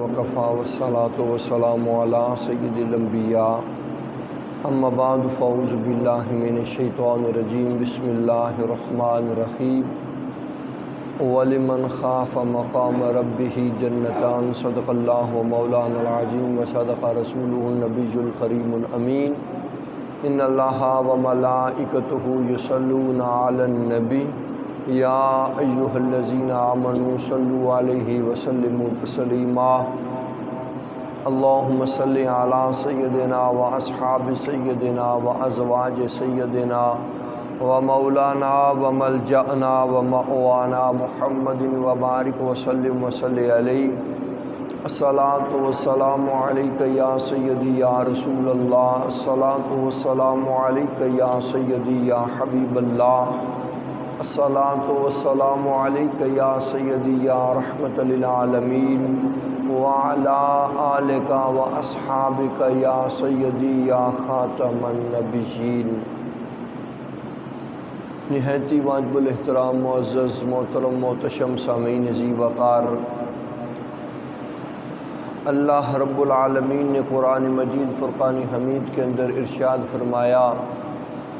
وکفیٰ والصلاة والسلام علی سید الانبیاء اما بعد فاعوذ باللہ من الشیطان الرجیم بسم اللہ الرحمن الرحیم وَلِمَنْ خَافَ مَقَامَ رَبِّهِ جَنَّتَانِ صدق اللہ مولانا العظیم وصدق رسولہ النبی الکریم الامین ان اللہ وملائکتہ یصلون علی النبی یا ایہا الذین آمنوا صلوا علیہ وسلموا تسلیما اللہم صلی علی سیدنا و اصحاب سیدنا و ازواج سیدنا و مولانا و ملجأنا و مأوانا محمد و بارک وسلم وصلی علیہ الصلاۃ والسلام علیک یا سیدی یا رسول اللہ الصلاۃ والسلام علیک یا سیدی یا حبیب اللہ الصلاۃ والسلام علیک یا سیدی یا رحمت للعالمین وعلی آلک و اصحابک یا سیدی یا خاتم النبیین۔ نہایتی واجب الاحترام معزز محترم محتشم سامعین ذی وقار، اللہ رب العالمین نے قرآن مجید فرقان حمید کے اندر ارشاد فرمایا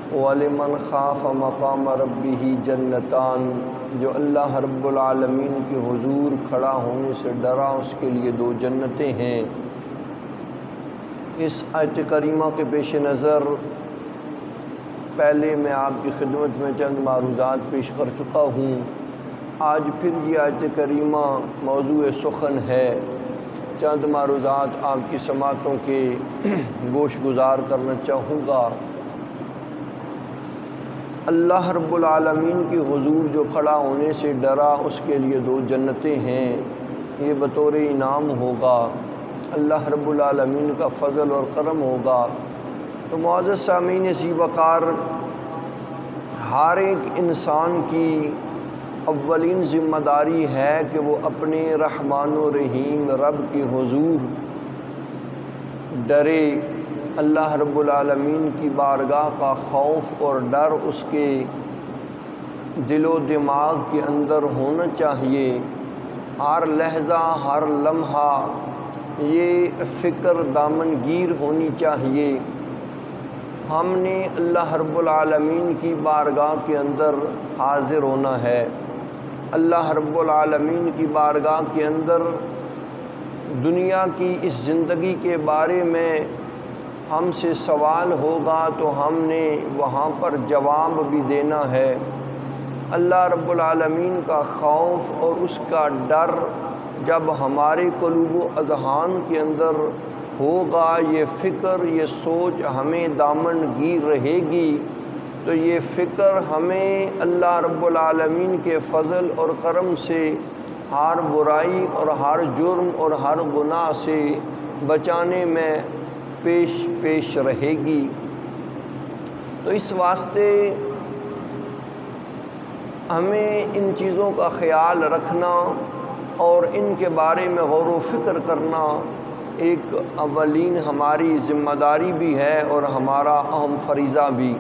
وَلِمَنْ خَافَ مَقَامَ رَبِّهِ جَنَّتَانِ، جو اللہ رب العالمین کے حضور کھڑا ہونے سے ڈرا اس کے لیے دو جنتیں ہیں۔ اس آیت کریمہ کے پیش نظر پہلے میں آپ کی خدمت میں چند معروضات پیش کر چکا ہوں، آج پھر یہ آیت کریمہ موضوع سخن ہے۔ چند معروضات آپ کی سماعتوں کے گوش گزار کرنا چاہوں گا۔ اللہ رب العالمین کی حضور جو کھڑا ہونے سے ڈرا اس کے لیے دو جنتیں ہیں، یہ بطور انعام ہوگا، اللہ رب العالمین کا فضل اور کرم ہوگا۔ تو معزز سامعین ذی وقار، ہر ایک انسان کی اولین ذمہ داری ہے کہ وہ اپنے رحمان و رحیم رب کی حضور ڈرے۔ اللہ رب العالمین کی بارگاہ کا خوف اور ڈر اس کے دل و دماغ کے اندر ہونا چاہیے۔ ہر لحظہ ہر لمحہ یہ فکر دامنگیر ہونی چاہیے۔ ہم نے اللہ رب العالمین کی بارگاہ کے اندر حاضر ہونا ہے۔ اللہ رب العالمین کی بارگاہ کے اندر دنیا کی اس زندگی کے بارے میں ہم سے سوال ہوگا تو ہم نے وہاں پر جواب بھی دینا ہے۔ اللہ رب العالمین کا خوف اور اس کا ڈر جب ہمارے قلوب و اذہان کے اندر ہوگا، یہ فکر یہ سوچ ہمیں دامن گیر رہے گی، تو یہ فکر ہمیں اللہ رب العالمین کے فضل اور کرم سے ہر برائی اور ہر جرم اور ہر گناہ سے بچانے میں پیش رہے گی۔ تو اس واسطے ہمیں ان چیزوں کا خیال رکھنا اور ان کے بارے میں غور و فکر کرنا ایک اولین ہماری ذمہ داری بھی ہے اور ہمارا اہم فریضہ بھی۔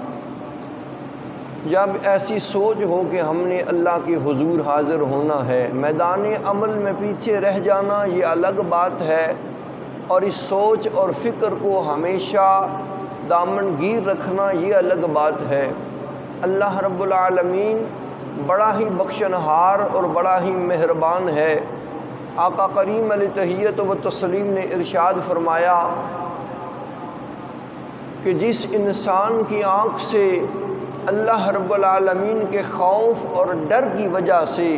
جب ایسی سوچ ہو کہ ہم نے اللہ کے حضور حاضر ہونا ہے، میدان عمل میں پیچھے رہ جانا یہ الگ بات ہے، اور اس سوچ اور فکر کو ہمیشہ دامنگیر رکھنا یہ الگ بات ہے۔ اللہ رب العالمین بڑا ہی بخشنہار اور بڑا ہی مہربان ہے۔ آقا کریم علیہ تحیت و تسلیم نے ارشاد فرمایا کہ جس انسان کی آنکھ سے اللہ رب العالمین کے خوف اور ڈر کی وجہ سے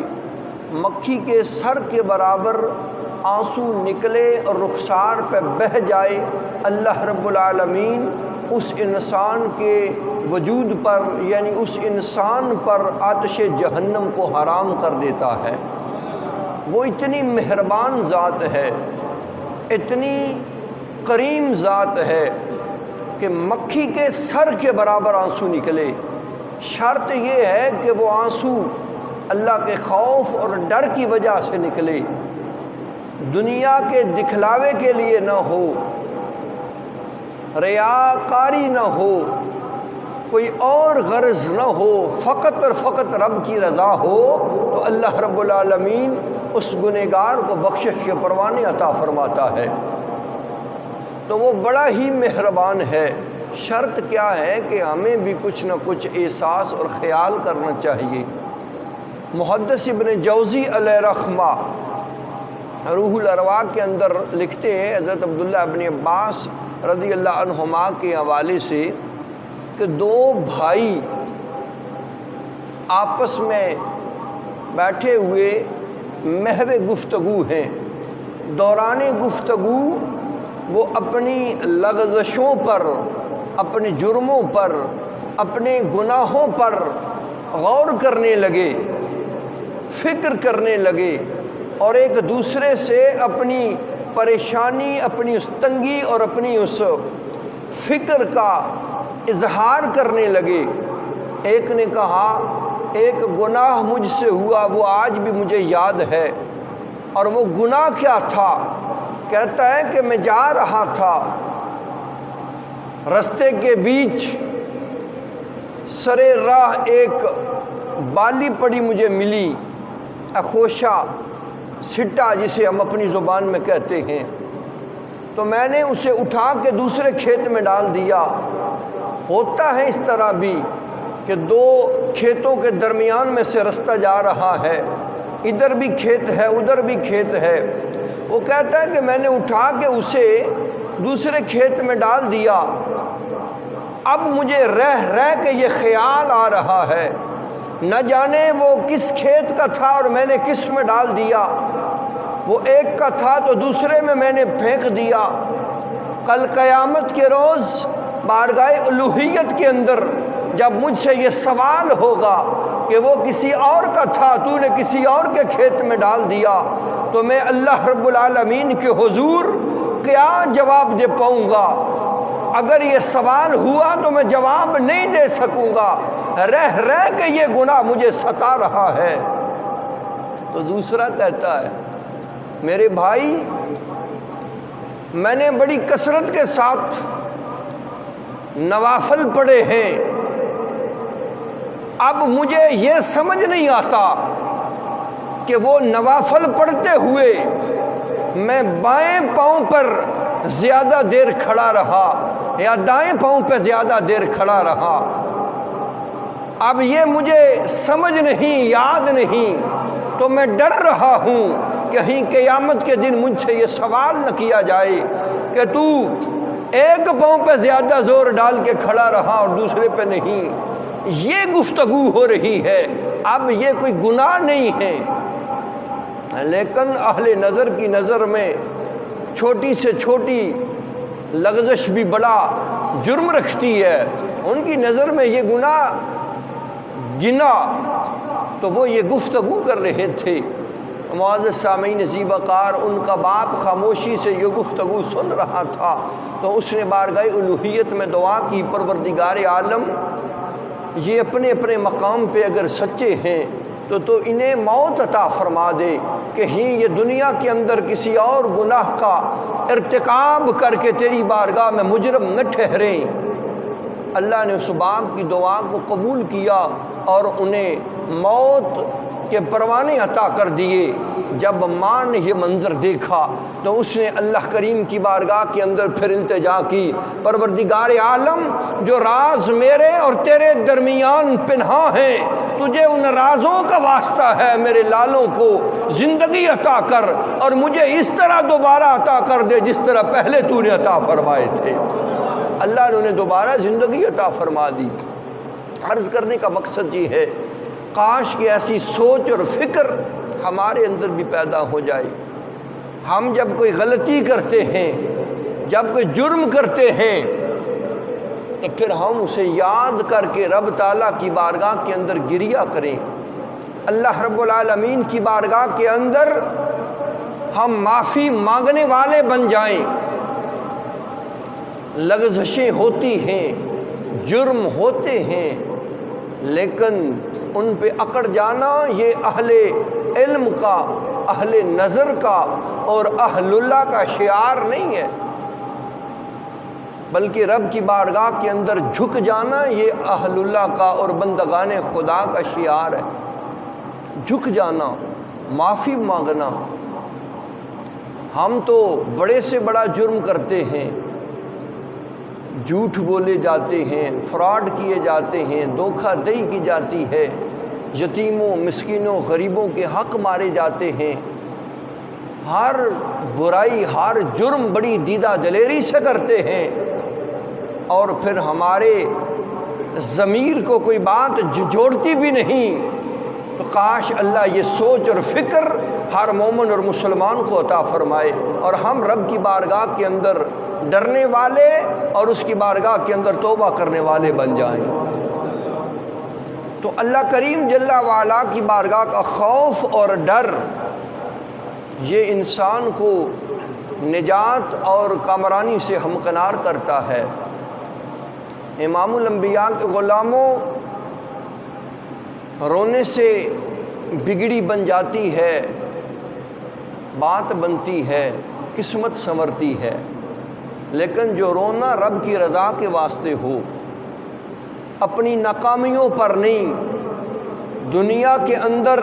مکھی کے سر کے برابر آنسو نکلے اور رخسار پہ بہہ جائے، اللہ رب العالمین اس انسان کے وجود پر یعنی اس انسان پر آتش جہنم کو حرام کر دیتا ہے۔ وہ اتنی مہربان ذات ہے، اتنی کریم ذات ہے کہ مکھی کے سر کے برابر آنسو نکلے۔ شرط یہ ہے کہ وہ آنسو اللہ کے خوف اور ڈر کی وجہ سے نکلے، دنیا کے دکھلاوے کے لیے نہ ہو، ریاکاری نہ ہو، کوئی اور غرض نہ ہو، فقط اور فقط رب کی رضا ہو، تو اللہ رب العالمین اس گنہگار کو بخشش کے پروانے عطا فرماتا ہے۔ تو وہ بڑا ہی مہربان ہے۔ شرط کیا ہے کہ ہمیں بھی کچھ نہ کچھ احساس اور خیال کرنا چاہیے۔ محدث ابن جوزی علیہ رحمہ روح الارواح کے اندر لکھتے ہیں حضرت عبداللہ ابن عباس رضی اللہ عنہما کے حوالے سے کہ دو بھائی آپس میں بیٹھے ہوئے محو گفتگو ہیں۔ دوران گفتگو وہ اپنی لغزشوں پر، اپنے جرموں پر، اپنے گناہوں پر غور کرنے لگے، فکر کرنے لگے، اور ایک دوسرے سے اپنی پریشانی، اپنی اس تنگی اور اپنی اس فکر کا اظہار کرنے لگے۔ ایک نے کہا ایک گناہ مجھ سے ہوا وہ آج بھی مجھے یاد ہے، اور وہ گناہ کیا تھا؟ کہتا ہے کہ میں جا رہا تھا، رستے کے بیچ سرے راہ ایک بالی پڑی مجھے ملی، اخوشا سٹا جسے ہم اپنی زبان میں کہتے ہیں، تو میں نے اسے اٹھا کے دوسرے کھیت میں ڈال دیا۔ ہوتا ہے اس طرح بھی کہ دو کھیتوں کے درمیان میں سے رستہ جا رہا ہے، ادھر بھی کھیت ہے ادھر بھی کھیت ہے۔ وہ کہتا ہے کہ میں نے اٹھا کے اسے دوسرے کھیت میں ڈال دیا، اب مجھے رہ کے یہ خیال آ رہا ہے نہ جانے وہ کس کھیت کا تھا اور میں نے کس میں ڈال دیا۔ وہ ایک کا تھا تو دوسرے میں نے پھینک دیا۔ کل قیامت کے روز بارگاہ الوہیت کے اندر جب مجھ سے یہ سوال ہوگا کہ وہ کسی اور کا تھا، تو نے کسی اور کے کھیت میں ڈال دیا، تو میں اللہ رب العالمین کے حضور کیا جواب دے پاؤں گا؟ اگر یہ سوال ہوا تو میں جواب نہیں دے سکوں گا، رہ کے یہ گناہ مجھے ستا رہا ہے۔ تو دوسرا کہتا ہے میرے بھائی میں نے بڑی کثرت کے ساتھ نوافل پڑھے ہیں، اب مجھے یہ سمجھ نہیں آتا کہ وہ نوافل پڑھتے ہوئے میں بائیں پاؤں پر زیادہ دیر کھڑا رہا یا دائیں پاؤں پہ زیادہ دیر کھڑا رہا، اب یہ مجھے سمجھ نہیں، یاد نہیں، تو میں ڈر رہا ہوں کہیں قیامت کے دن مجھ سے یہ سوال نہ کیا جائے کہ تو ایک پاؤں پہ زیادہ زور ڈال کے کھڑا رہا اور دوسرے پہ نہیں۔ یہ گفتگو ہو رہی ہے، اب یہ کوئی گناہ نہیں ہے، لیکن اہل نظر کی نظر میں چھوٹی سے چھوٹی لغزش بھی بڑا جرم رکھتی ہے، ان کی نظر میں یہ گناہ گنا، تو وہ یہ گفتگو کر رہے تھے۔ معزز سامعین عزیز وقار، ان کا باپ خاموشی سے یہ گفتگو سن رہا تھا، تو اس نے بارگاہ الوہیت میں دعا کی، پروردگار عالم یہ اپنے اپنے مقام پہ اگر سچے ہیں تو انہیں موت عطا فرما دے، کہیں یہ دنیا کے اندر کسی اور گناہ کا ارتکاب کر کے تیری بارگاہ میں مجرم نہ ٹھہریں۔ اللہ نے اس باپ کی دعا کو قبول کیا اور انہیں موت کے پروانے عطا کر دیے۔ جب ماں نے یہ منظر دیکھا تو اس نے اللہ کریم کی بارگاہ کے اندر پھر التجا کی، پروردگار عالم جو راز میرے اور تیرے درمیان پنہا ہیں، تجھے ان رازوں کا واسطہ ہے، میرے لالوں کو زندگی عطا کر اور مجھے اس طرح دوبارہ عطا کر دے جس طرح پہلے تو نے عطا فرمائے تھے۔ اللہ نے انہیں دوبارہ زندگی عطا فرما دی۔ عرض کرنے کا مقصد یہ ہے، کاش کہ ایسی سوچ اور فکر ہمارے اندر بھی پیدا ہو جائے۔ ہم جب کوئی غلطی کرتے ہیں، جب کوئی جرم کرتے ہیں، تو پھر ہم اسے یاد کر کے رب تعالیٰ کی بارگاہ کے اندر گریہ کریں، اللہ رب العالمین کی بارگاہ کے اندر ہم معافی مانگنے والے بن جائیں۔ لغزشیں ہوتی ہیں، جرم ہوتے ہیں، لیکن ان پہ اکڑ جانا یہ اہل علم کا، اہل نظر کا اور اہل اللہ کا شعار نہیں ہے، بلکہ رب کی بارگاہ کے اندر جھک جانا یہ اہل اللہ کا اور بندگان خدا کا شعار ہے۔ جھک جانا، معافی مانگنا۔ ہم تو بڑے سے بڑا جرم کرتے ہیں، جھوٹ بولے جاتے ہیں، فراڈ کیے جاتے ہیں، دھوکہ دہی کی جاتی ہے، یتیموں مسکینوں غریبوں کے حق مارے جاتے ہیں، ہر برائی ہر جرم بڑی دیدہ دلیری سے کرتے ہیں، اور پھر ہمارے ضمیر کو کوئی بات جوڑتی بھی نہیں۔ تو کاش اللہ یہ سوچ اور فکر ہر مومن اور مسلمان کو عطا فرمائے، اور ہم رب کی بارگاہ کے اندر ڈرنے والے اور اس کی بارگاہ کے اندر توبہ کرنے والے بن جائیں۔ تو اللہ کریم جل وعلا کی بارگاہ کا خوف اور ڈر یہ انسان کو نجات اور کامرانی سے ہمکنار کرتا ہے۔ امام الانبیاء کے غلاموں، رونے سے بگڑی بن جاتی ہے، بات بنتی ہے، قسمت سنورتی ہے، لیکن جو رونا رب کی رضا کے واسطے ہو، اپنی ناکامیوں پر نہیں، دنیا کے اندر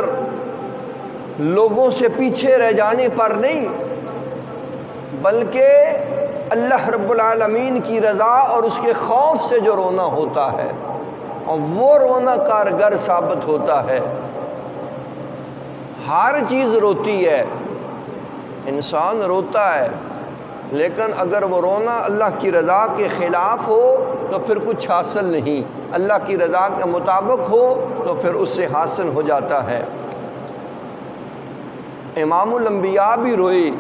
لوگوں سے پیچھے رہ جانے پر نہیں، بلکہ اللہ رب العالمین کی رضا اور اس کے خوف سے جو رونا ہوتا ہے، اور وہ رونا کارگر ثابت ہوتا ہے۔ ہر چیز روتی ہے، انسان روتا ہے، لیکن اگر وہ رونا اللہ کی رضا کے خلاف ہو تو پھر کچھ حاصل نہیں، اللہ کی رضا کے مطابق ہو تو پھر اس سے حاصل ہو جاتا ہے۔ امام الانبیاء بھی روئے،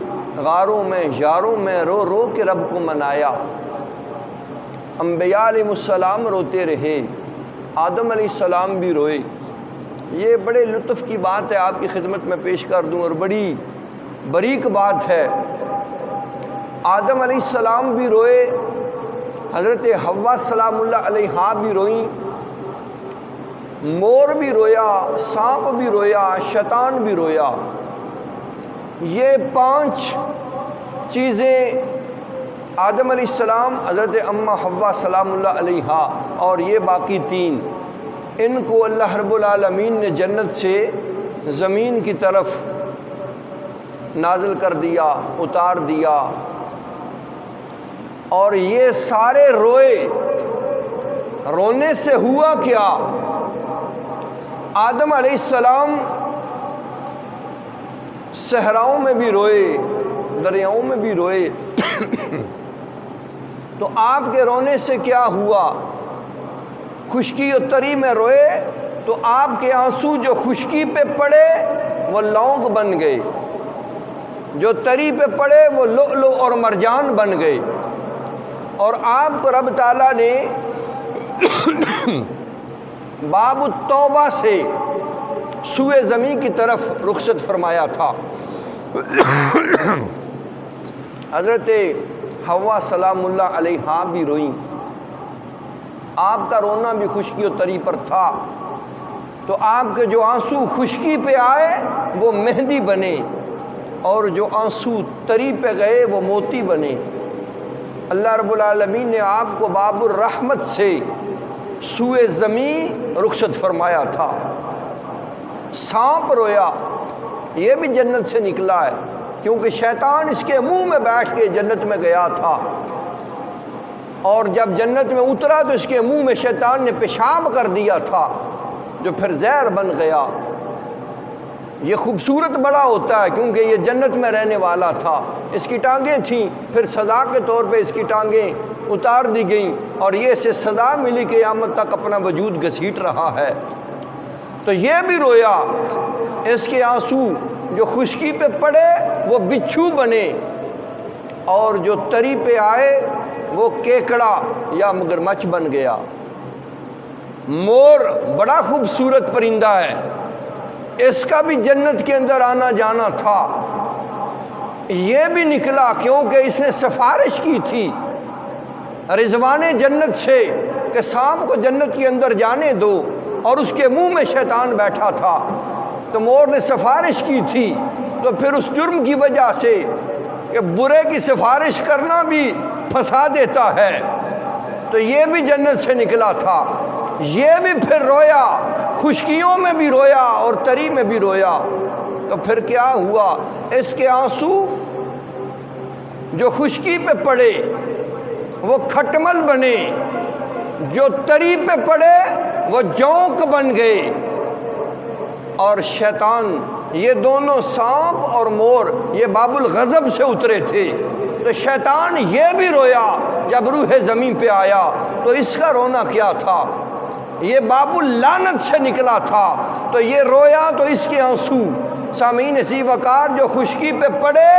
غاروں میں یاروں میں رو رو کے رب کو منایا۔ انبیاء علیہ السلام روتے رہے، آدم علیہ السلام بھی روئے۔ یہ بڑے لطف کی بات ہے، آپ کی خدمت میں پیش کر دوں، اور بڑی باریک بات ہے۔ آدم علیہ السلام بھی روئے، حضرت حوا سلام اللہ علیہا بھی روئیں، مور بھی رویا، سانپ بھی رویا، شیطان بھی رویا۔ یہ 5 چیزیں آدم علیہ السلام، حضرت اماں حوا سلام اللہ علیہا، اور یہ باقی 3، ان کو اللہ رب العالمین نے جنت سے زمین کی طرف نازل کر دیا، اتار دیا، اور یہ سارے روئے۔ رونے سے ہوا کیا؟ آدم علیہ السلام صحراؤں میں بھی روئے، دریاؤں میں بھی روئے۔ تو آپ کے رونے سے کیا ہوا؟ خشکی و تری میں روئے تو آپ کے آنسو جو خشکی پہ پڑے وہ لونگ بن گئے، جو تری پہ پڑے وہ لؤلؤ اور مرجان بن گئے، اور آپ کو رب تعالیٰ نے باب التوبہ سے سوئے زمین کی طرف رخصت فرمایا تھا۔ حضرت حوا سلام اللہ علیہا بھی روئیں، آپ کا رونا بھی خشکی و تری پر تھا، تو آپ کے جو آنسو خشکی پہ آئے وہ مہندی بنے، اور جو آنسو تری پہ گئے وہ موتی بنے۔ اللہ رب العالمین نے آپ کو باب الرحمت سے سوئے زمین رخصت فرمایا تھا۔ سانپ رویا، یہ بھی جنت سے نکلا ہے، کیونکہ شیطان اس کے منہ میں بیٹھ کے جنت میں گیا تھا، اور جب جنت میں اترا تو اس کے منہ میں شیطان نے پیشاب کر دیا تھا، جو پھر زہر بن گیا۔ یہ خوبصورت بڑا ہوتا ہے کیونکہ یہ جنت میں رہنے والا تھا، اس کی ٹانگیں تھیں، پھر سزا کے طور پہ اس کی ٹانگیں اتار دی گئیں، اور یہ اسے سزا ملی کہ قیامت تک اپنا وجود گھسیٹ رہا ہے۔ تو یہ بھی رویا، اس کے آنسو جو خشکی پہ پڑے وہ بچھو بنے، اور جو تری پہ آئے وہ کیکڑا یا مگرمچھ بن گیا۔ مور بڑا خوبصورت پرندہ ہے، اس کا بھی جنت کے اندر آنا جانا تھا، یہ بھی نکلا کیونکہ اس نے سفارش کی تھی رضوان جنت سے کہ سانپ کو جنت کے اندر جانے دو، اور اس کے منہ میں شیطان بیٹھا تھا، تو مور نے سفارش کی تھی، تو پھر اس جرم کی وجہ سے کہ برے کی سفارش کرنا بھی پھنسا دیتا ہے، تو یہ بھی جنت سے نکلا تھا، یہ بھی پھر رویا، خشکیوں میں بھی رویا اور تری میں بھی رویا۔ تو پھر کیا ہوا؟ اس کے آنسو جو خشکی پہ پڑے وہ کھٹمل بنے، جو تری پہ پڑے وہ جونک بن گئے۔ اور شیطان، یہ دونوں سانپ اور مور، یہ باب الغضب سے اترے تھے، تو شیطان یہ بھی رویا جب روح زمین پہ آیا۔ تو اس کا رونا کیا تھا؟ یہ باب اللعنت سے نکلا تھا، تو یہ رویا تو اس کے آنسو سامعین سی وقار جو خشکی پہ پڑے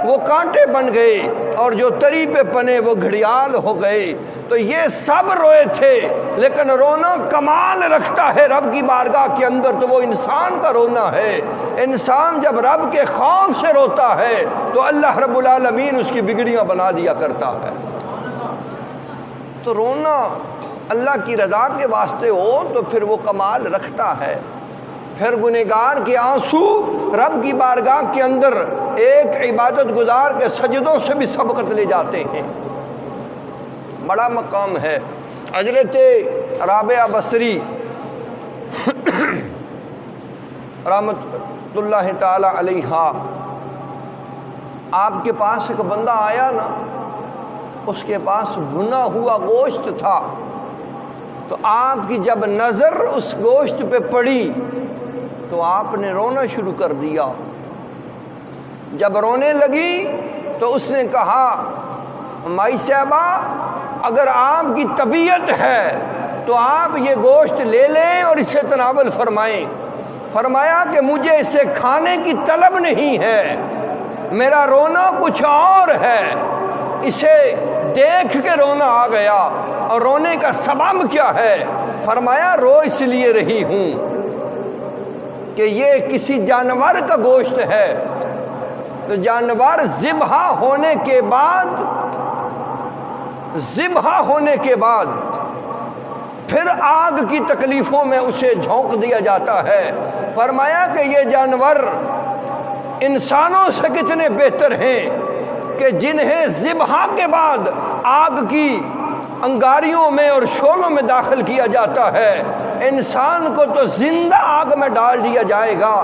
وہ کانٹے بن گئے، اور جو تری پہ پنے وہ گھڑیال ہو گئے۔ تو یہ سب روئے تھے، لیکن رونا کمال رکھتا ہے رب کی بارگاہ کے اندر، تو وہ انسان کا رونا ہے۔ انسان جب رب کے خوف سے روتا ہے تو اللہ رب العالمین اس کی بگڑیاں بنا دیا کرتا ہے۔ تو رونا اللہ کی رضا کے واسطے ہو تو پھر وہ کمال رکھتا ہے۔ پھر گنہگار کے آنسو رب کی بارگاہ کے اندر ایک عبادت گزار کے سجدوں سے بھی سبقت لے جاتے ہیں۔ بڑا مقام ہے۔ حضرت رابعہ بصری رحمت اللہ تعالی علیہ، آپ کے پاس ایک بندہ آیا نا، اس کے پاس بھنا ہوا گوشت تھا، تو آپ کی جب نظر اس گوشت پہ پڑی تو آپ نے رونا شروع کر دیا۔ جب رونے لگی تو اس نے کہا، مائی صاحبہ اگر آپ کی طبیعت ہے تو آپ یہ گوشت لے لیں اور اسے تناول فرمائیں۔ فرمایا کہ مجھے اسے کھانے کی طلب نہیں ہے، میرا رونا کچھ اور ہے۔ اسے دیکھ کے رونا آ گیا۔ اور رونے کا سبب کیا ہے؟ فرمایا رو اس لیے رہی ہوں کہ یہ کسی جانور کا گوشت ہے، تو جانور ذبح ہونے کے بعد پھر آگ کی تکلیفوں میں اسے جھونک دیا جاتا ہے۔ فرمایا کہ یہ جانور انسانوں سے کتنے بہتر ہیں کہ جنہیں ذبح کے بعد آگ کی انگاریوں میں اور شعلوں میں داخل کیا جاتا ہے، انسان کو تو زندہ آگ میں ڈال دیا جائے گا۔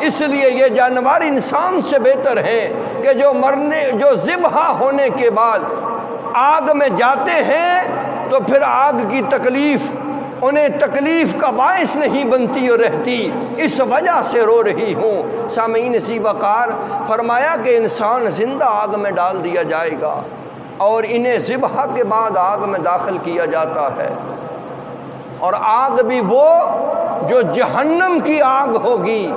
اس لیے یہ جانور انسان سے بہتر ہیں کہ جو ذبح ہونے کے بعد آگ میں جاتے ہیں تو پھر آگ کی تکلیف انہیں تکلیف کا باعث نہیں بنتی اور رہتی، اس وجہ سے رو رہی ہوں۔ سامعین سی وقار، فرمایا کہ انسان زندہ آگ میں ڈال دیا جائے گا اور انہیں ذبح کے بعد آگ میں داخل کیا جاتا ہے، اور آگ بھی وہ جو جہنم کی آگ ہوگی،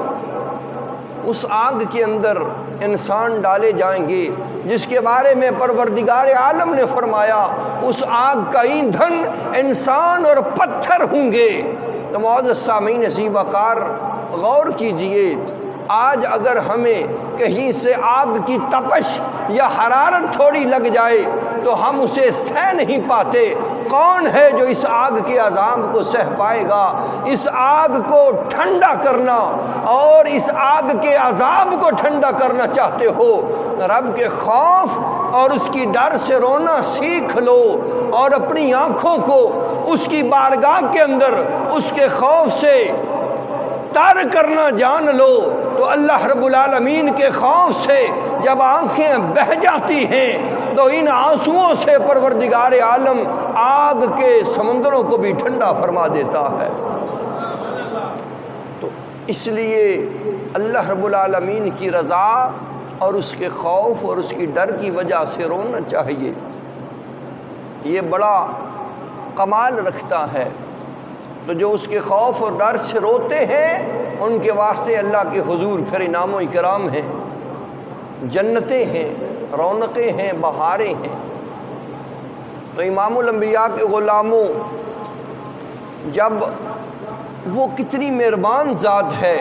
اس آگ کے اندر انسان ڈالے جائیں گے، جس کے بارے میں پروردگار عالم نے فرمایا اس آگ کا ایندھن انسان اور پتھر ہوں گے۔ تو معزز سامعین سی وقار، غور کیجئے، آج اگر ہمیں کہیں سے آگ کی تپش یا حرارت تھوڑی لگ جائے تو ہم اسے سہ نہیں پاتے۔ کون ہے جو اس آگ کے عذاب کو سہ پائے گا؟ اس آگ کو ٹھنڈا کرنا اور اس آگ کے عذاب کو ٹھنڈا کرنا چاہتے ہو، رب کے خوف اور اس کی ڈر سے رونا سیکھ لو، اور اپنی آنکھوں کو اس کی بارگاہ کے اندر اس کے خوف سے تر کرنا جان لو، تو اللہ رب العالمین کے خوف سے جب آنکھیں بہہ جاتی ہیں تو ان آنسوؤں سے پروردگار عالم آگ کے سمندروں کو بھی ٹھنڈا فرما دیتا ہے۔ تو اس لیے اللہ رب العالمین کی رضا اور اس کے خوف اور اس کی ڈر کی وجہ سے رونا چاہیے، یہ بڑا کمال رکھتا ہے۔ تو جو اس کے خوف اور ڈر سے روتے ہیں ان کے واسطے اللہ کے حضور پھر انعام و اکرام ہیں، جنتیں ہیں، رونقیں ہیں، بہاریں ہیں۔ تو امام الانبیاء کے غلاموں، جب وہ کتنی مہربان ذات ہے،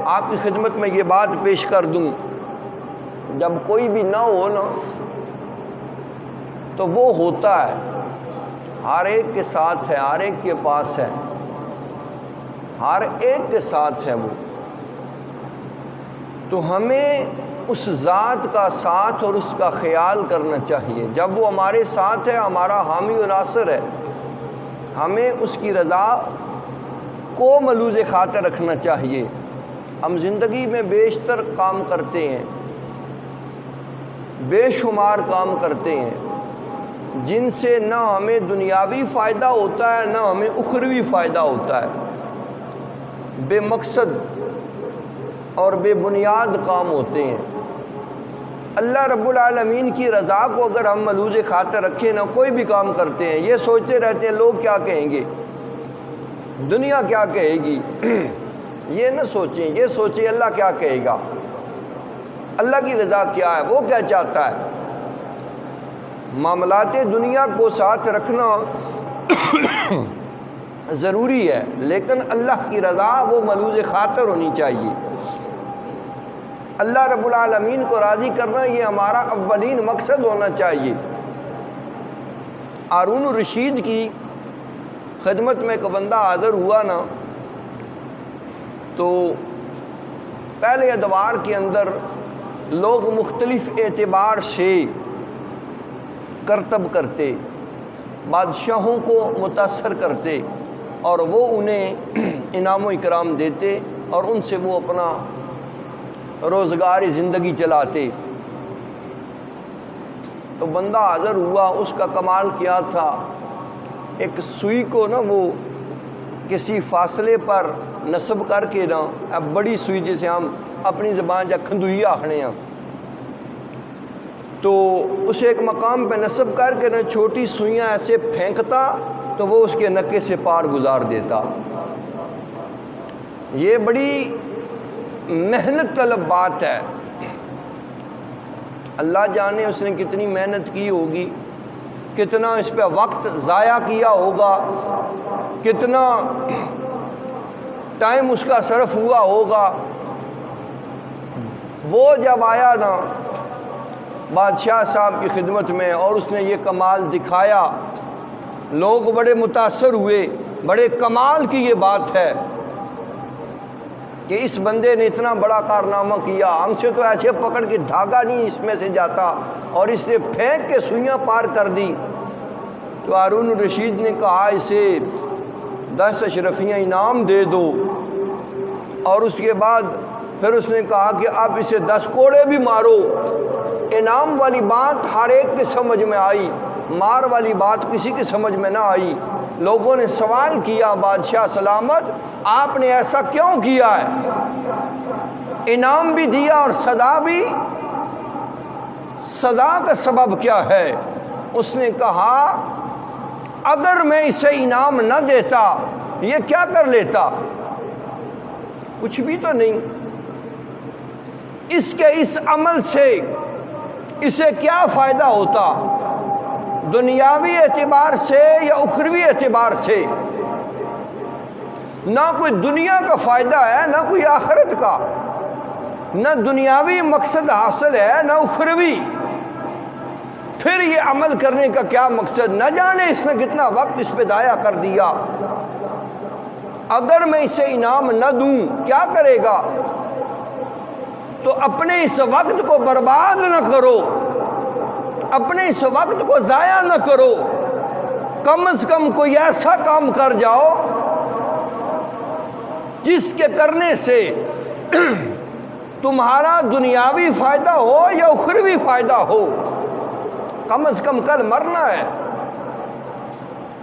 آپ کی خدمت میں یہ بات پیش کر دوں، جب کوئی بھی نہ ہو نا تو وہ ہوتا ہے، ہر ایک کے ساتھ ہے، ہر ایک کے پاس ہے، ہر ایک کے ساتھ ہے وہ، تو ہمیں اس ذات کا ساتھ اور اس کا خیال کرنا چاہیے۔ جب وہ ہمارے ساتھ ہے، ہمارا حامی و ناصر ہے، ہمیں اس کی رضا کو ملوز خاطر رکھنا چاہیے۔ ہم زندگی میں بیشتر کام کرتے ہیں، بے شمار کام کرتے ہیں جن سے نہ ہمیں دنیاوی فائدہ ہوتا ہے نہ ہمیں اخروی فائدہ ہوتا ہے، بے مقصد اور بے بنیاد کام ہوتے ہیں۔ اللہ رب العالمین کی رضا کو اگر ہم ملوز خاطر رکھیں نہ کوئی بھی کام کرتے ہیں، یہ سوچتے رہتے ہیں لوگ کیا کہیں گے، دنیا کیا کہے گی، یہ نہ سوچیں، یہ سوچیں اللہ کیا کہے گا، اللہ کی رضا کیا ہے، وہ کیا چاہتا ہے۔ معاملات دنیا کو ساتھ رکھنا ضروری ہے، لیکن اللہ کی رضا وہ ملوز خاطر ہونی چاہیے۔ اللہ رب العالمین کو راضی کرنا یہ ہمارا اولین مقصد ہونا چاہیے۔ ہارون الرشید کی خدمت میں ایک بندہ حاضر ہوا نا، تو پہلے ادوار کے اندر لوگ مختلف اعتبار سے کرتب کرتے، بادشاہوں کو متاثر کرتے اور وہ انہیں انعام و اکرام دیتے اور ان سے وہ اپنا روزگار زندگی چلاتے۔ تو بندہ حاضر ہوا، اس کا کمال کیا تھا، ایک سوئی کو نا وہ کسی فاصلے پر نصب کر کے نا، اب بڑی سوئی جسے ہم اپنی زبان جا کھندوئی آکھنے ہیں، تو اسے ایک مقام پہ نصب کر کے نا چھوٹی سوئیاں ایسے پھینکتا تو وہ اس کے نکے سے پار گزار دیتا۔ یہ بڑی محنت طلب بات ہے، اللہ جانے اس نے کتنی محنت کی ہوگی، کتنا اس پہ وقت ضائع کیا ہوگا، کتنا ٹائم اس کا صرف ہوا ہوگا۔ وہ جب آیا نا بادشاہ صاحب کی خدمت میں اور اس نے یہ کمال دکھایا، لوگ بڑے متاثر ہوئے، بڑے کمال کی یہ بات ہے کہ اس بندے نے اتنا بڑا کارنامہ کیا، ہم سے تو ایسے پکڑ کے دھاگا نہیں اس میں سے جاتا اور اس سے پھینک کے سوئیاں پار کر دی۔ تو ہارون الرشید نے کہا اسے 10 اشرفیاں انعام دے دو، اور اس کے بعد پھر اس نے کہا کہ اب اسے 10 کوڑے بھی مارو۔ انعام والی بات ہر ایک کے سمجھ میں آئی، مار والی بات کسی کی سمجھ میں نہ آئی۔ لوگوں نے سوال کیا بادشاہ سلامت آپ نے ایسا کیوں کیا ہے، انعام بھی دیا اور سزا بھی، سزا کا سبب کیا ہے؟ اس نے کہا اگر میں اسے انعام نہ دیتا یہ کیا کر لیتا؟ کچھ بھی تو نہیں۔ اس کے اس عمل سے اسے کیا فائدہ ہوتا، دنیاوی اعتبار سے یا اخروی اعتبار سے؟ نہ کوئی دنیا کا فائدہ ہے نہ کوئی آخرت کا، نہ دنیاوی مقصد حاصل ہے نہ اخروی، پھر یہ عمل کرنے کا کیا مقصد؟ نہ جانے اس نے کتنا وقت اس پہ ضائع کر دیا۔ اگر میں اسے انعام نہ دوں کیا کرے گا؟ تو اپنے اس وقت کو برباد نہ کرو، اپنے اس وقت کو ضائع نہ کرو، کم از کم کوئی ایسا کام کر جاؤ جس کے کرنے سے تمہارا دنیاوی فائدہ ہو یا اخروی فائدہ ہو۔ کم از کم کل مرنا ہے،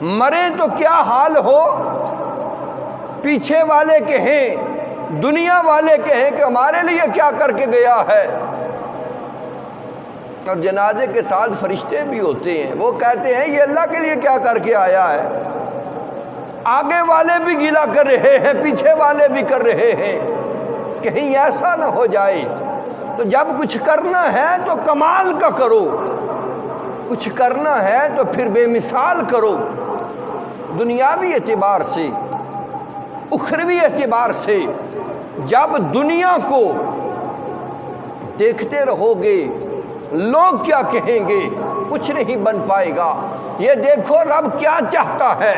مرے تو کیا حال ہو، پیچھے والے کہیں، دنیا والے کہیں کہ ہمارے لیے کیا کر کے گیا ہے۔ اور جنازے کے ساتھ فرشتے بھی ہوتے ہیں، وہ کہتے ہیں یہ اللہ کے لیے کیا کر کے آیا ہے۔ آگے والے بھی گیلا کر رہے ہیں، پیچھے والے بھی کر رہے ہیں، کہیں ایسا نہ ہو جائے۔ تو جب کچھ کرنا ہے تو کمال کا کرو، کچھ کرنا ہے تو پھر بے مثال کرو، دنیاوی اعتبار سے اخروی اعتبار سے۔ جب دنیا کو دیکھتے رہو گے لوگ کیا کہیں گے، کچھ نہیں بن پائے گا۔ یہ دیکھو رب کیا چاہتا ہے،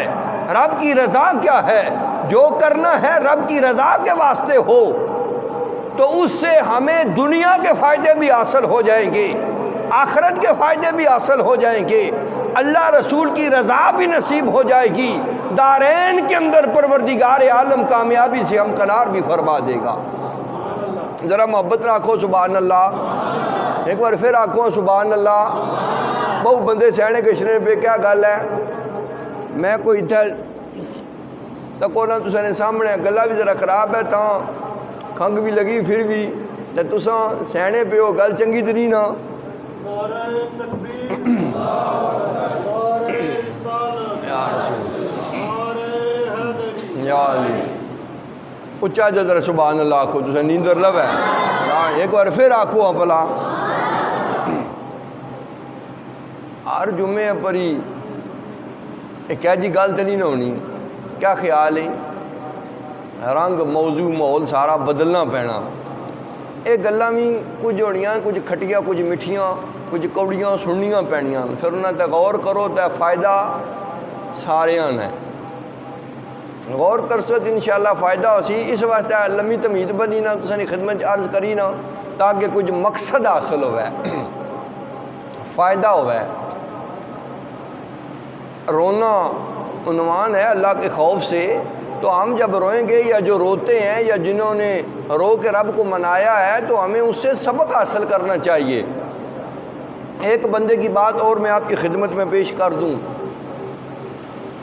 رب کی رضا کیا ہے، جو کرنا ہے رب کی رضا کے واسطے ہو تو اس سے ہمیں دنیا کے فائدے بھی حاصل ہو جائیں گے، آخرت کے فائدے بھی حاصل ہو جائیں گے، اللہ رسول کی رضا بھی نصیب ہو جائے گی، دارین کے اندر پروردگار عالم کامیابی سے ہمکنار بھی فرما دے گا۔ ذرا محبت نہ آکھو سبحان اللہ، ایک بار پھر آکھو سبحان اللہ۔ بہت بندے سہنے کشنے پہ کیا گل ہے، میں کوئی تھا تکونا تساں نے سامنے گلا بھی ذرا خراب ہے تاں کھنگ بھی لگی پھر بھی تے تساں سہنے پہ ہو گل چنگی تری نا۔ یا علی اچھا جا ذرا سبحان اللہ آکھو، تساں نیندر لو ہے، ایک بار پھر آکھو بھلا۔ ہر جمعے پر ہی ایک جی گل تو نہیں نہ ہونی، کیا خیال ہے؟ رنگ موضوع ماحول سارا بدلنا پینا، یہ گلاں بھی کچھ ہونیاں، کچھ کھٹیاں کچھ میٹھیاں کچھ کوڑیاں سننیاں پینیاں، پھر انہاں تے غور کرو تے فائدہ ساریاں نے، غور کرسو تو انشاءاللہ فائدہ ہو سی۔ اس واسطے لمبی تمہید بنی نہ تسانی خدمت عرض کری نا تاکہ کچھ مقصد حاصل ہوئے، فائدہ ہوئے۔ رونا عنوان ہے اللہ کے خوف سے، تو ہم جب روئیں گے یا جو روتے ہیں یا جنہوں نے رو کے رب کو منایا ہے تو ہمیں اس سے سبق حاصل کرنا چاہیے۔ ایک بندے کی بات اور میں آپ کی خدمت میں پیش کر دوں،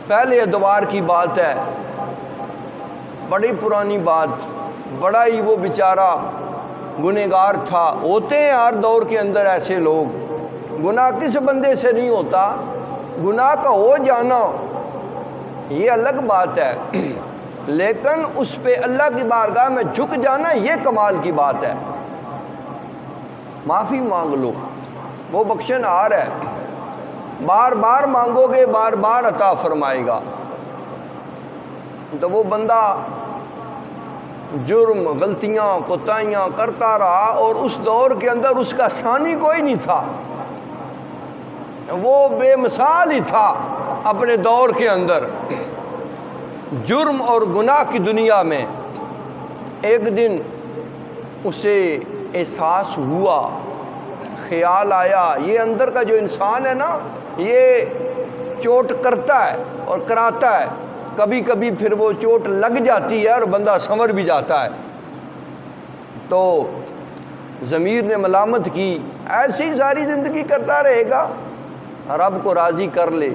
پہلے ادوار کی بات ہے، بڑی پرانی بات، بڑا ہی وہ بیچارہ گنہگار تھا۔ ہوتے ہیں ہر دور کے اندر ایسے لوگ، گناہ کس بندے سے نہیں ہوتا، گناہ کا ہو جانا یہ الگ بات ہے، لیکن اس پہ اللہ کی بارگاہ میں جھک جانا یہ کمال کی بات ہے۔ معافی مانگ لو، وہ بخشنہار ہے، بار بار مانگو گے بار بار عطا فرمائے گا۔ تو وہ بندہ جرم غلطیاں کوتاہیاں کرتا رہا اور اس دور کے اندر اس کا ثانی کوئی نہیں تھا، وہ بے مثال ہی تھا اپنے دور کے اندر جرم اور گناہ کی دنیا میں۔ ایک دن اسے احساس ہوا، خیال آیا، یہ اندر کا جو انسان ہے نا یہ چوٹ کرتا ہے اور کراتا ہے، کبھی کبھی پھر وہ چوٹ لگ جاتی ہے اور بندہ سنور بھی جاتا ہے۔ تو ضمیر نے ملامت کی، ایسی ہی ساری زندگی کرتا رہے گا، رب کو راضی کر لے،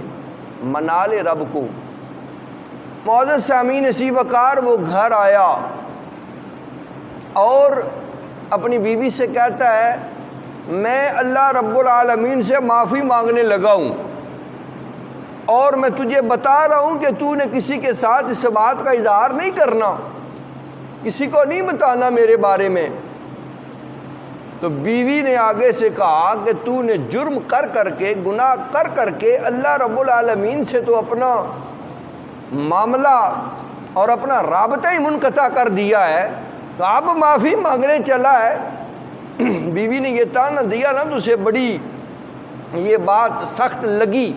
منا لے رب کو۔ معزز سامعین اسی وقار وہ گھر آیا اور اپنی بیوی سے کہتا ہے میں اللہ رب العالمین سے معافی مانگنے لگا ہوں اور میں تجھے بتا رہا ہوں کہ تو نے کسی کے ساتھ اس بات کا اظہار نہیں کرنا، کسی کو نہیں بتانا میرے بارے میں۔ تو بیوی نے آگے سے کہا کہ تو نے جرم کر کر کے گناہ کر کر کے اللہ رب العالمین سے تو اپنا معاملہ اور اپنا رابطہ ہی منقطع کر دیا ہے، تو اب معافی مانگنے چلا ہے۔ بیوی نے یہ تانا دیا نا تو اسے بڑی یہ بات سخت لگی،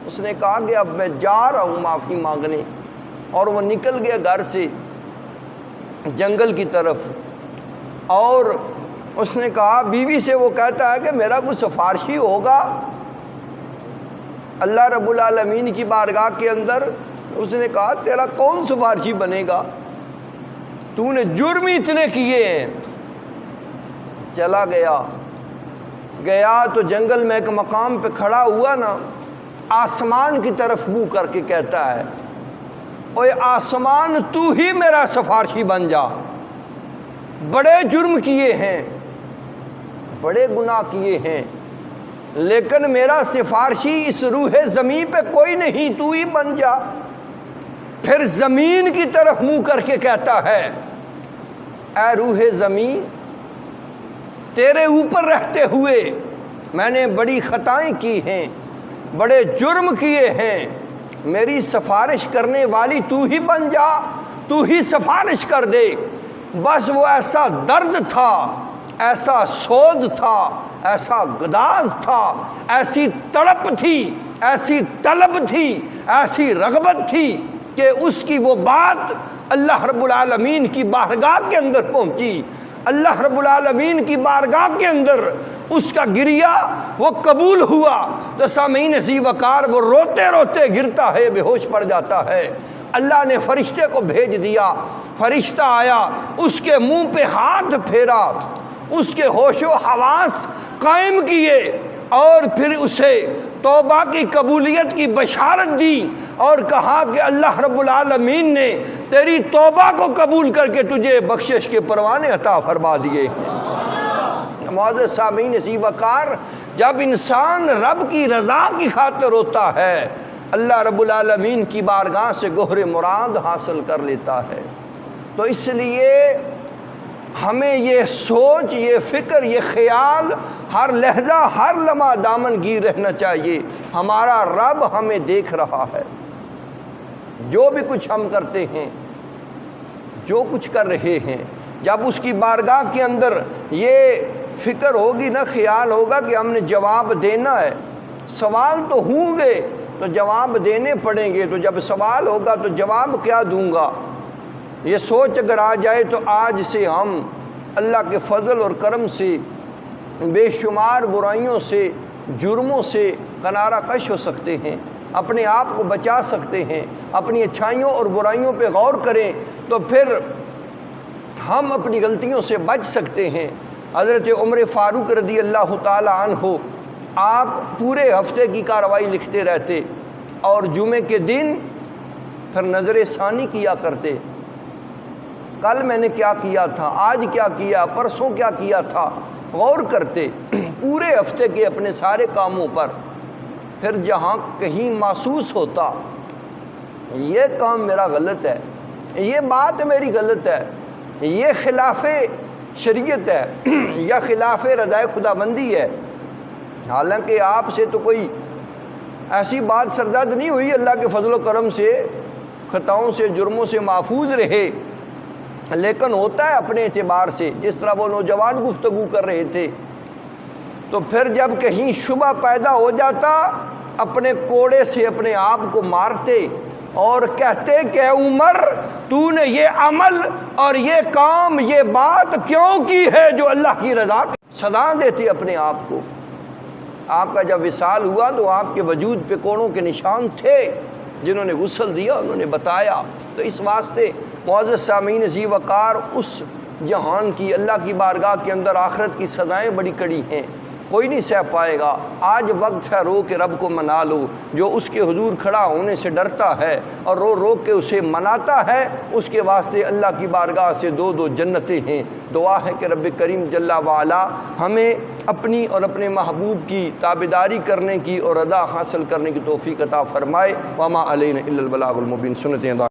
اس نے کہا کہ اب میں جا رہا ہوں معافی مانگنے، اور وہ نکل گیا گھر سے جنگل کی طرف۔ اور اس نے کہا بیوی سے، وہ کہتا ہے کہ میرا کوئی سفارشی ہوگا اللہ رب العالمین کی بارگاہ کے اندر؟ اس نے کہا تیرا کون سفارشی بنے گا، تو نے جرم ہی اتنے کیے ہیں۔ چلا گیا تو جنگل میں ایک مقام پہ کھڑا ہوا نا، آسمان کی طرف منہ کر کے کہتا ہے اوے آسمان تو ہی میرا سفارشی بن جا، بڑے جرم کیے ہیں، بڑے گناہ کیے ہیں، لیکن میرا سفارشی اس روح زمین پہ کوئی نہیں، تو ہی بن جا۔ پھر زمین کی طرف منہ کر کے کہتا ہے اے روح زمین، تیرے اوپر رہتے ہوئے میں نے بڑی خطائیں کی ہیں، بڑے جرم کیے ہیں، میری سفارش کرنے والی تو ہی بن جا، تو ہی سفارش کر دے۔ بس وہ ایسا درد تھا، ایسا سوز تھا، ایسا گداز تھا، ایسی تڑپ تھی، ایسی طلب تھی، ایسی رغبت تھی کہ اس کی وہ بات اللہ رب العالمین کی بارگاہ کے اندر پہنچی۔ اللہ رب العالمین کی بارگاہ کے اندر اس کا گریہ وہ قبول ہوا، تو سامعین عزیز وقار وہ روتے روتے گرتا ہے، بے ہوش پڑ جاتا ہے۔ اللہ نے فرشتے کو بھیج دیا، فرشتہ آیا، اس کے منہ پہ ہاتھ پھیرا، اس کے ہوش و حواس قائم کیے، اور پھر اسے توبہ کی قبولیت کی بشارت دی اور کہا کہ اللہ رب العالمین نے تیری توبہ کو قبول کر کے تجھے بخشش کے پروانے عطا فرما دیے۔ معزز سامعین عزیز وقار، جب انسان رب کی رضا کی خاطر ہوتا ہے، اللہ رب العالمین کی بارگاہ سے گوہر مراد حاصل کر لیتا ہے۔ تو اس لیے ہمیں یہ سوچ، یہ فکر، یہ خیال ہر لحظہ ہر لمحہ دامن گیر رہنا چاہیے، ہمارا رب ہمیں دیکھ رہا ہے۔ جو بھی کچھ ہم کرتے ہیں، جو کچھ کر رہے ہیں، جب اس کی بارگاہ کے اندر یہ فکر ہوگی نا، خیال ہوگا کہ ہم نے جواب دینا ہے، سوال تو ہوں گے تو جواب دینے پڑیں گے، تو جب سوال ہوگا تو جواب کیا دوں گا، یہ سوچ اگر آ جائے تو آج سے ہم اللہ کے فضل اور کرم سے بے شمار برائیوں سے، جرموں سے کنارہ کش ہو سکتے ہیں، اپنے آپ کو بچا سکتے ہیں۔ اپنی اچھائیوں اور برائیوں پہ غور کریں تو پھر ہم اپنی غلطیوں سے بچ سکتے ہیں۔ حضرت عمر فاروق رضی اللہ تعالی عنہ، آپ پورے ہفتے کی کارروائی لکھتے رہتے اور جمعے کے دن پھر نظر ثانی کیا کرتے، کل میں نے کیا کیا تھا، آج کیا کیا، پرسوں کیا کیا تھا، غور کرتے پورے ہفتے کے اپنے سارے کاموں پر۔ پھر جہاں کہیں محسوس ہوتا یہ کام میرا غلط ہے، یہ بات میری غلط ہے، یہ خلاف شریعت ہے یا خلاف رضائے خدا بندی ہے، حالانکہ آپ سے تو کوئی ایسی بات سرزد نہیں ہوئی، اللہ کے فضل و کرم سے خطاؤں سے، جرموں سے محفوظ رہے، لیکن ہوتا ہے اپنے اعتبار سے، جس طرح وہ نوجوان گفتگو کر رہے تھے۔ تو پھر جب کہیں شبہ پیدا ہو جاتا، اپنے کوڑے سے اپنے آپ کو مارتے اور کہتے کہ اے عمر، تو نے یہ عمل اور یہ کام، یہ بات کیوں کی ہے جو اللہ کی رضا کی؟ سزا دیتے اپنے آپ کو۔ آپ کا جب وصال ہوا تو آپ کے وجود پہ کوڑوں کے نشان تھے، جنہوں نے غسل دیا انہوں نے بتایا۔ تو اس واسطے معزز سامعین عزیز وقار، اس جہان کی، اللہ کی بارگاہ کے اندر آخرت کی سزائیں بڑی کڑی ہیں، کوئی نہیں سہ پائے گا۔ آج وقت ہے رو کے رب کو منا لو، جو اس کے حضور کھڑا ہونے سے ڈرتا ہے اور رو رو کے اسے مناتا ہے، اس کے واسطے اللہ کی بارگاہ سے دو دو جنتیں ہیں۔ دعا ہے کہ رب کریم جل وعلا ہمیں اپنی اور اپنے محبوب کی تابعداری کرنے کی اور رضا حاصل کرنے کی توفیق عطا فرمائے۔ وما علینا الا البلاغ المبین۔ سنتیں